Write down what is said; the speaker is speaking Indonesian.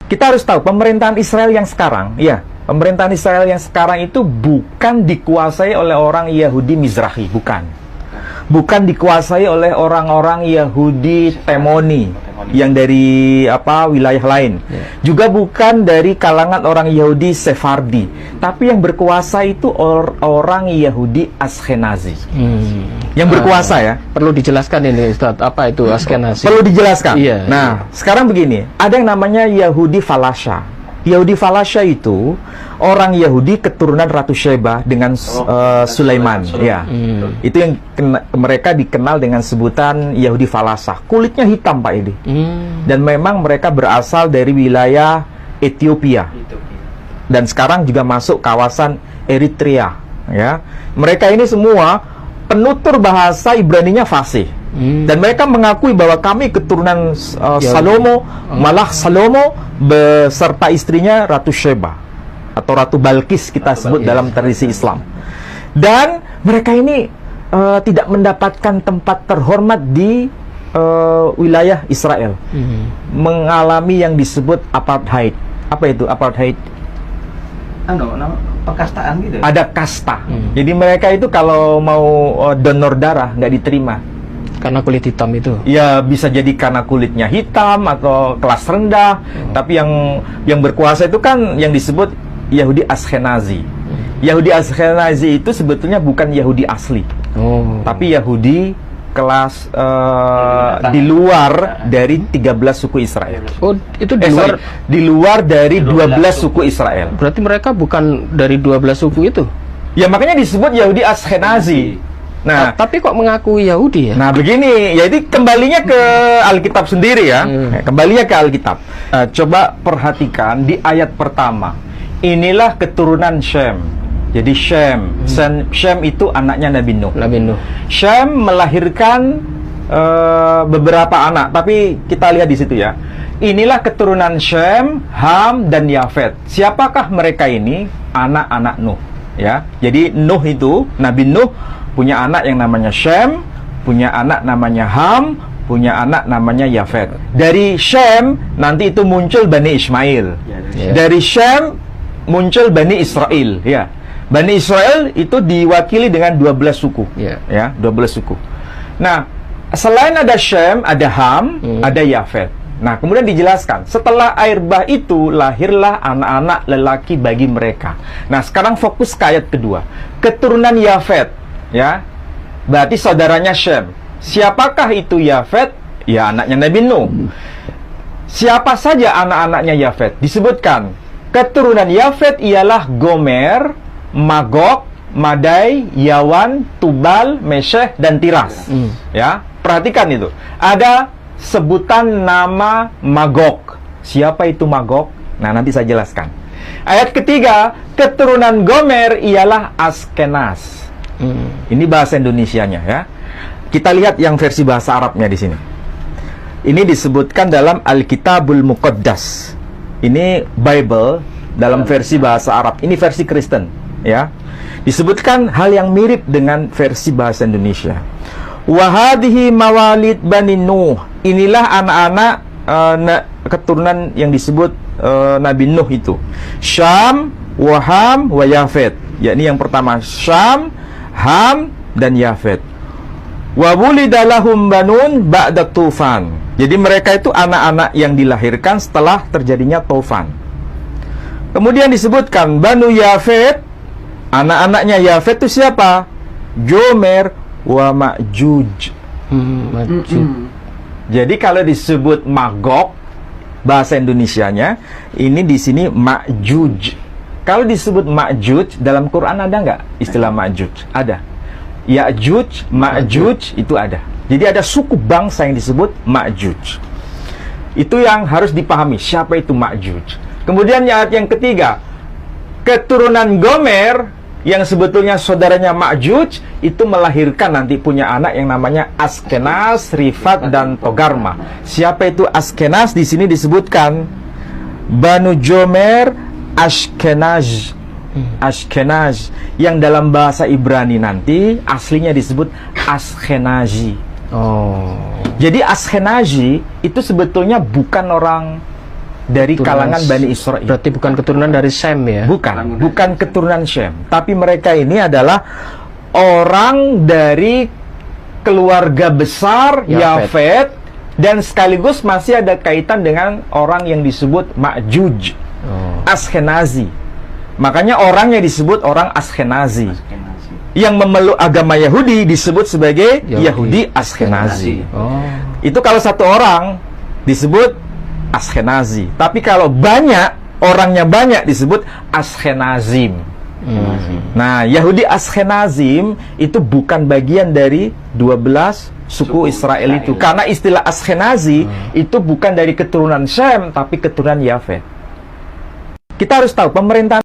Kita harus tahu pemerintahan Israel yang sekarang, pemerintahan Israel yang sekarang itu bukan dikuasai oleh orang Yahudi Mizrahi, bukan dikuasai oleh orang-orang Yahudi Temoni yang dari wilayah lain, juga bukan dari kalangan orang Yahudi Sefardi, tapi yang berkuasa itu orang Yahudi Ashkenazi. Yang berkuasa ya. Perlu dijelaskan ini Ustaz, apa itu Ashkenazi? Perlu dijelaskan. Iya, nah, sekarang begini, ada yang namanya Yahudi Falasha. Yahudi Falasha itu orang Yahudi keturunan Ratu Sheba dengan Sulaiman. Itu yang mereka dikenal dengan sebutan Yahudi Falasha. Kulitnya hitam Pak Edi. Dan memang mereka berasal dari wilayah Ethiopia. Dan sekarang juga masuk kawasan Eritrea. Ya, mereka ini semua penutur bahasa Ibraninya fasih. Dan mereka mengakui bahwa kami keturunan Salomo, malah Salomo beserta istrinya Ratu Sheba atau Ratu Balkis kita sebut dalam tradisi Islam. Dan mereka ini tidak mendapatkan tempat terhormat di wilayah Israel, mengalami yang disebut apartheid. Apa itu apartheid? Perkastaan gitu. Ada kasta. Jadi mereka itu kalau mau donor darah nggak diterima. Karena kulit hitam itu. Ya bisa jadi karena kulitnya hitam atau kelas rendah. Tapi yang berkuasa itu kan yang disebut Yahudi Ashkenazi. Yahudi Ashkenazi itu sebetulnya bukan Yahudi asli, tapi Yahudi kelas di luar dari 13 suku Israel. Oh, itu di luar dari 12 suku Israel. Berarti mereka bukan dari 12 suku itu? Ya makanya disebut Yahudi Ashkenazi. Nah, tapi kok mengakui Yahudi ya? Nah, begini, jadi kembalinya ke Alkitab sendiri ya. Kembalinya ke Alkitab. Coba perhatikan di ayat pertama. Inilah keturunan Shem. Jadi Shem itu anaknya Nabi Nuh. Shem melahirkan beberapa anak, tapi kita lihat di situ ya. Inilah keturunan Shem, Ham dan Yafet. Siapakah mereka ini? Anak-anak Nuh, ya. Jadi Nuh itu, Nabi Nuh punya anak yang namanya Shem, punya anak namanya Ham, punya anak namanya Yafet. Dari Shem nanti itu muncul Bani Ismail. Dari Shem muncul Bani Israel, ya. Bani Israel itu diwakili dengan 12 suku. Ya, 12 suku. Nah, selain ada Shem, ada Ham, ada Yafet. Nah, kemudian dijelaskan, setelah air bah itu lahirlah anak-anak lelaki bagi mereka. Nah, sekarang fokus ke ayat kedua. Keturunan Yafet, ya. Berarti saudaranya Shem. Siapakah itu Yafet? Ya, anaknya Nabi Nuh. Siapa saja anak-anaknya Yafet? Disebutkan, keturunan Yafet ialah Gomer, Magog, Madai, Yawan, Tubal, Meshech, dan Tiras. Ya, perhatikan itu. Ada sebutan nama Magog. Siapa itu Magog? Nah, nanti saya jelaskan. Ayat ketiga, keturunan Gomer ialah Ashkenaz. Ini bahasa Indonesianya ya. Kita lihat yang versi bahasa Arabnya di sini. Ini disebutkan dalam Alkitabul Muqaddas. Ini Bible dalam versi bahasa Arab. Ini versi Kristen, ya. Disebutkan hal yang mirip dengan versi bahasa Indonesia. Wahadihi mawalid Bani Nuh. Inilah anak-anak keturunan yang disebut Nabi Nuh itu. Syam, Waham, wa Yafet. Yakni yang pertama Syam, Ham, dan Yafet. Wa wulidalahum banun ba'da tufan. Jadi mereka itu anak-anak yang dilahirkan setelah terjadinya tufan. Kemudian disebutkan Banu Yafet. Anak-anaknya Yafet itu siapa? Jomer wa Ma'juj. Jadi kalau disebut Magog, bahasa Indonesianya, ini di sini Ma'juj. Kalau disebut Ma'juj, dalam Quran ada nggak istilah Ma'juj? Ada. Ya'juj, Ma'juj itu ada. Jadi ada suku bangsa yang disebut Ma'juj. Itu yang harus dipahami, siapa itu Ma'juj. Kemudian ayat yang ketiga, keturunan Gomer yang sebetulnya saudaranya Ma'juj itu melahirkan nanti punya anak yang namanya Ashkenaz, Rifat, dan Togarma. Siapa itu Ashkenaz? Di sini disebutkan Banu Jomer Ashkenaz. Ashkenaz yang dalam bahasa Ibrani nanti aslinya disebut Ashkenazi. Jadi Ashkenazi itu sebetulnya bukan orang dari Keturunan kalangan Bani Israel. Berarti bukan keturunan dari Sem ya? Bukan keturunan Shem, tapi mereka ini adalah orang dari keluarga besar Yafet, dan sekaligus masih ada kaitan dengan orang yang disebut Ma'juj, Askenazi. Makanya orang yang disebut orang Askenazi, yang memeluk agama Yahudi disebut sebagai Yahudi Askenazi. Itu kalau satu orang disebut Askenazi. Tapi kalau orangnya banyak disebut Askenazim. Nah, Yahudi Askenazim itu bukan bagian dari 12 suku Israel itu. Karena istilah Askenazi itu bukan dari keturunan Shem, tapi keturunan Yafet. Kita harus tahu pemerintahan